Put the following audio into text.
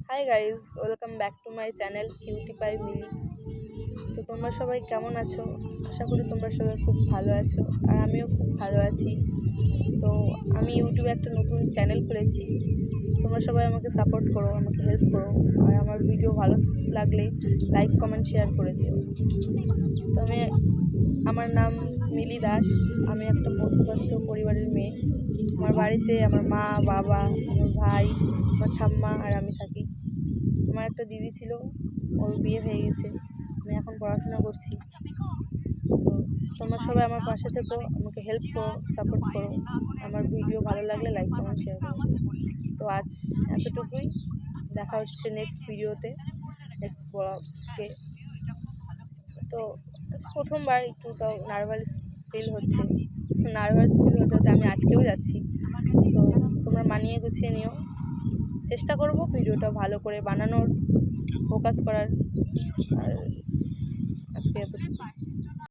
High guys, welcome back to my channel cutie pie Mili. তো তোমরা সবাই কেমন আছো? আশা করি তোমরা সবাই খুব ভালো আছো, আর আমিও খুব ভালো আছি। তো আমি ইউটিউবে একটা নতুন চ্যানেল খুলেছি। তোমরা সবাই আমাকে সাপোর্ট করো, আমাকে হেল্প করো, আর আমার ভিডিও ভালো লাগলে লাইক কমেন্ট শেয়ার করে দিও। তো আমার নাম মিলি দাস। আমি একটা মধ্যবিত্ত পরিবারের মেয়ে। আমার বাড়িতে আমার মা, বাবা, আমার ভাই, আমার ঠাম্মা আর আমি থাকি। আমার একটা দিদি ছিল, ওর বিয়ে হয়ে গেছে। আমি এখন পড়াশোনা করছি। তো তোমরা সবাই আমার পাশে থেকো, আমাকে হেল্প করো, সাপোর্ট করো। আমার ভিডিও ভালো লাগলে লাইক কমেন্ট শেয়ার করো। তো আজ এতটুকুই। দেখা হচ্ছে নেক্সট ভিডিওতে, নেক্সট ব্লগে। তো আজ প্রথমবার একটু তাও নার্ভাস ফিল হতে হতে আমি আটকেও যাচ্ছি। তো তোমরা মানিয়ে গুছিয়ে নিও। চেষ্টা করব ভিডিওটা ভালো করে বানানোর, ফোকাস করার। আর